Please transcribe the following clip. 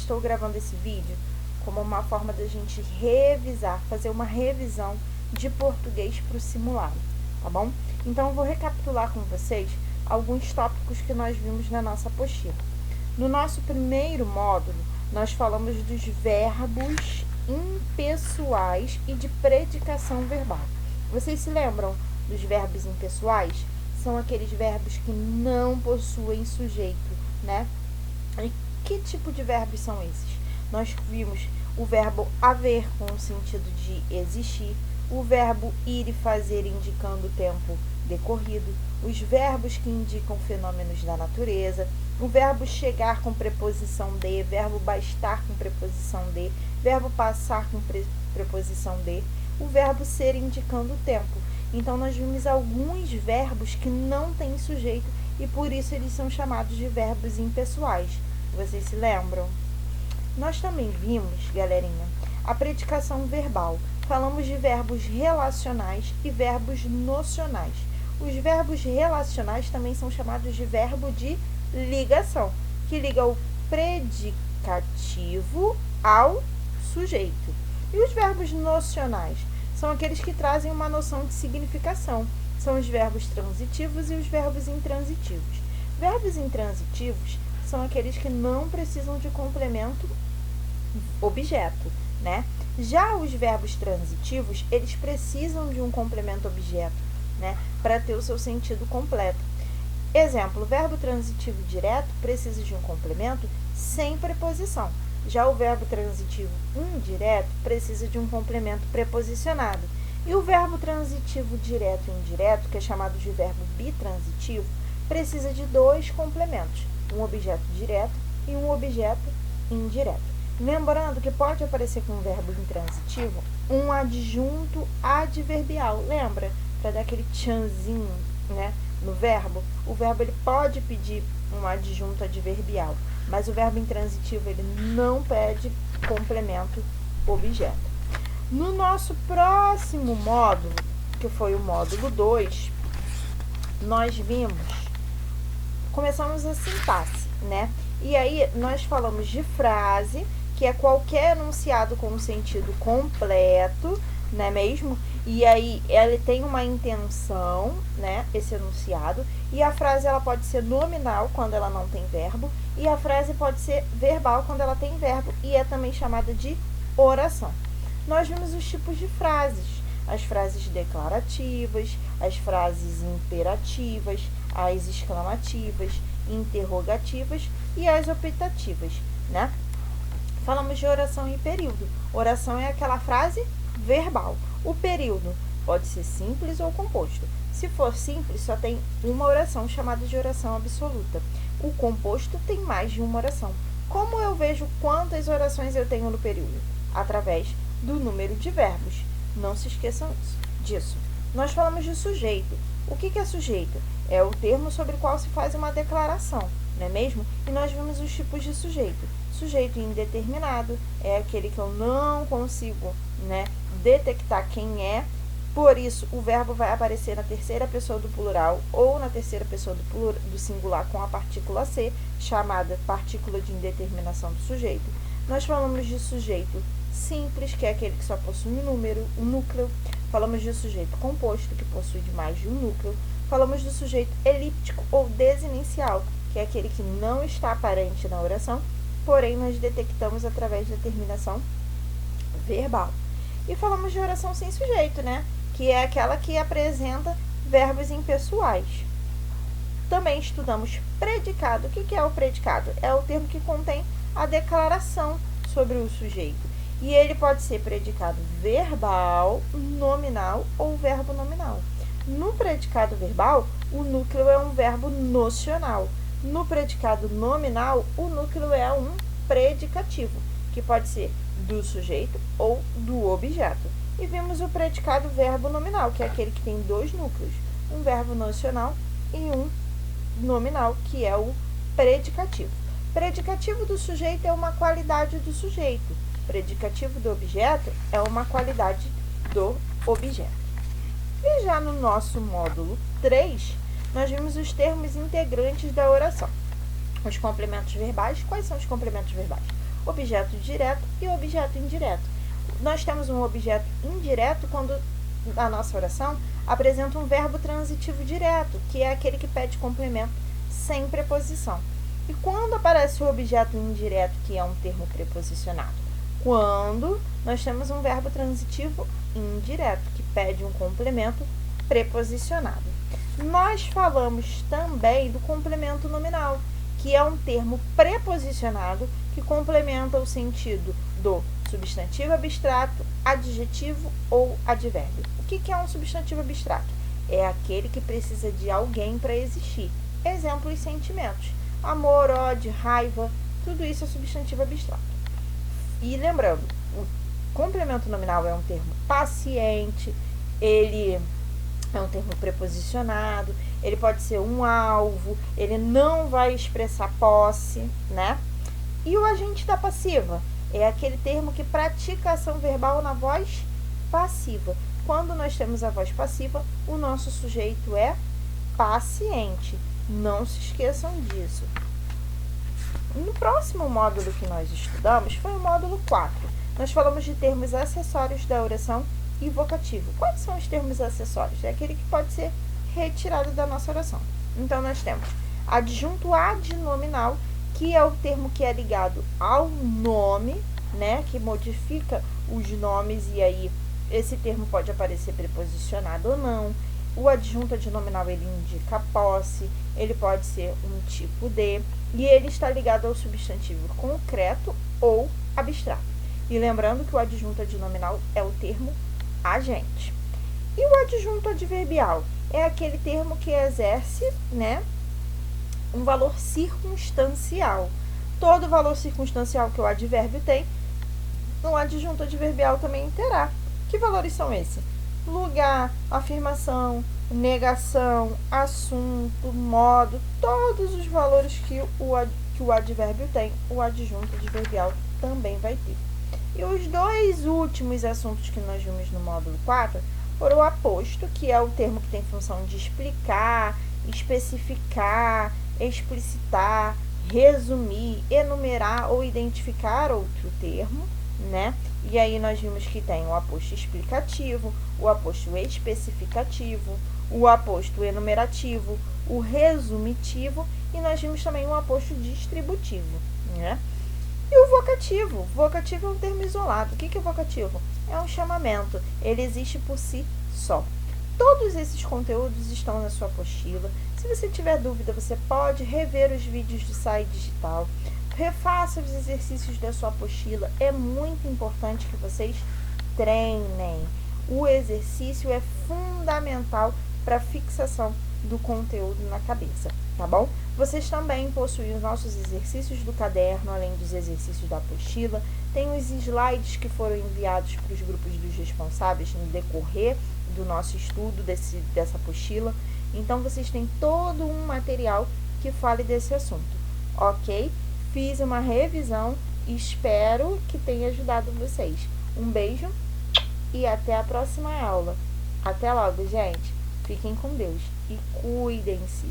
estou gravando esse vídeo como uma forma da gente revisar, fazer uma revisão de português para o simulado, tá bom? Então, eu vou recapitular com vocês alguns tópicos que nós vimos na nossa apostila. No nosso primeiro módulo, nós falamos dos verbos impessoais e de predicação verbal. Vocês se lembram dos verbos impessoais? São aqueles verbos que não possuem sujeito, né? E que tipo de verbos são esses? Nós vimos o verbo haver com o sentido de existir, o verbo ir e fazer indicando o tempo decorrido, os verbos que indicam fenômenos da natureza, o verbo chegar com preposição de, verbo bastar com preposição de, verbo passar com preposição de, o verbo ser indicando o tempo. Então, nós vimos alguns verbos que não têm sujeito e por isso eles são chamados de verbos impessoais. Vocês se lembram? Nós também vimos, galerinha, a predicação verbal. Falamos de verbos relacionais e verbos nocionais. Os verbos relacionais também são chamados de verbo de ligação, que liga o predicativo ao sujeito. E os verbos nocionais são aqueles que trazem uma noção de significação. São os verbos transitivos e os verbos intransitivos. Verbos intransitivos são aqueles que não precisam de complemento objeto, né? Já os verbos transitivos, eles precisam de um complemento objeto, né? Para ter o seu sentido completo. Exemplo, o verbo transitivo direto precisa de um complemento sem preposição. Já o verbo transitivo indireto precisa de um complemento preposicionado. E o verbo transitivo direto e indireto, que é chamado de verbo bitransitivo, precisa de dois complementos, um objeto direto e um objeto indireto. Lembrando que pode aparecer com o verbo intransitivo um adjunto adverbial, lembra? Para dar aquele tchanzinho, né, no verbo. O verbo ele pode pedir um adjunto adverbial, mas o verbo intransitivo ele não pede complemento objeto. No nosso próximo módulo, que foi o módulo 2, nós começamos a sintaxe, né? E aí, nós falamos de frase, que é qualquer enunciado com um sentido completo, não é mesmo? E aí, ele tem uma intenção, né, esse enunciado, e a frase ela pode ser nominal quando ela não tem verbo, e a frase pode ser verbal quando ela tem verbo, e é também chamada de oração. Nós vimos os tipos de frases, as frases declarativas, as frases imperativas, as exclamativas, interrogativas e as optativas, né? Falamos de oração e período. Oração é aquela frase verbal. O período pode ser simples ou composto. Se for simples, só tem uma oração chamada de oração absoluta. O composto tem mais de uma oração. Como eu vejo quantas orações eu tenho no período? Através do número de verbos. Não se esqueçam disso. Nós falamos de sujeito. O que é sujeito? É o termo sobre o qual se faz uma declaração, não é mesmo? E nós vimos os tipos de sujeito. Sujeito indeterminado é aquele que eu não consigo, né, detectar quem é, por isso o verbo vai aparecer na terceira pessoa do plural ou na terceira pessoa do singular com a partícula ser, chamada partícula de indeterminação do sujeito. Nós falamos de sujeito simples, que é aquele que só possui um núcleo. Falamos de sujeito composto, que possui mais de um núcleo. Falamos do sujeito elíptico ou desinicial, que é aquele que não está aparente na oração, porém nós detectamos através da terminação verbal. E falamos de oração sem sujeito, né? Que é aquela que apresenta verbos impessoais. Também estudamos predicado. O que é o predicado? É o termo que contém a declaração sobre o sujeito. E ele pode ser predicado verbal, nominal ou verbo nominal. No predicado verbal, o núcleo é um verbo nocional. No predicado nominal, o núcleo é um predicativo, que pode ser do sujeito ou do objeto. E vimos o predicado verbo nominal, que é aquele que tem dois núcleos, um verbo nocional e um nominal, que é o predicativo. Predicativo do sujeito é uma qualidade do sujeito. Predicativo do objeto é uma qualidade do objeto. E já no nosso módulo 3, nós vimos os termos integrantes da oração. Os complementos verbais. Quais são os complementos verbais? objeto direto e objeto indireto. Nós temos um objeto indireto quando a nossa oração apresenta um verbo transitivo direto, que é aquele que pede complemento sem preposição. E quando aparece o objeto indireto, que é um termo preposicionado? Quando nós temos um verbo transitivo indireto, que pede um complemento preposicionado. Nós falamos também do complemento nominal, que é um termo preposicionado que complementa o sentido do substantivo abstrato, adjetivo ou advérbio. O que é um substantivo abstrato? É aquele que precisa de alguém para existir. Exemplos: sentimentos. Amor, ódio, raiva, tudo isso é substantivo abstrato. E lembrando, o complemento nominal é um termo paciente, ele é um termo preposicionado, ele pode ser um alvo, ele não vai expressar posse, né? E o agente da passiva é aquele termo que pratica a ação verbal na voz passiva. Quando nós temos a voz passiva, o nosso sujeito é paciente. Não se esqueçam disso. No próximo módulo que nós estudamos foi o módulo 4. Nós falamos de termos acessórios da oração e vocativo. Quais são os termos acessórios? É aquele que pode ser retirado da nossa oração. Então, nós temos adjunto adnominal, que é o termo que é ligado ao nome, né? Que modifica os nomes, e aí esse termo pode aparecer preposicionado ou não. O adjunto adnominal, ele indica posse, ele pode ser um tipo de, e ele está ligado ao substantivo concreto ou abstrato. E lembrando que o adjunto adnominal é o termo agente. E o adjunto adverbial é aquele termo que exerce, né, um valor circunstancial. Todo valor circunstancial que o advérbio tem, o adjunto adverbial também terá. Que valores são esses? Lugar, afirmação, negação, assunto, modo, todos os valores que o advérbio tem, o adjunto adverbial também vai ter. E os dois últimos assuntos que nós vimos no módulo 4 foram o aposto, que é o termo que tem função de explicar, especificar, explicitar, resumir, enumerar ou identificar outro termo, né? E aí nós vimos que tem o aposto explicativo, o aposto especificativo, o aposto enumerativo, o resumitivo, e nós vimos também o aposto distributivo, né? E o vocativo? Vocativo é um termo isolado. O que é vocativo? É um chamamento. Ele existe por si só. Todos esses conteúdos estão na sua apostila. Se você tiver dúvida, você pode rever os vídeos do SAI Digital. Refaça os exercícios da sua apostila. É muito importante que vocês treinem. O exercício é fundamental para a fixação do conteúdo na cabeça, tá bom? Vocês também possuem os nossos exercícios do caderno, além dos exercícios da apostila. Tem os slides que foram enviados para os grupos dos responsáveis no decorrer do nosso estudo dessa apostila. Então, vocês têm todo um material que fale desse assunto, ok? Fiz uma revisão e espero que tenha ajudado vocês. Um beijo e até a próxima aula. Até logo, gente. Fiquem com Deus e cuidem-se.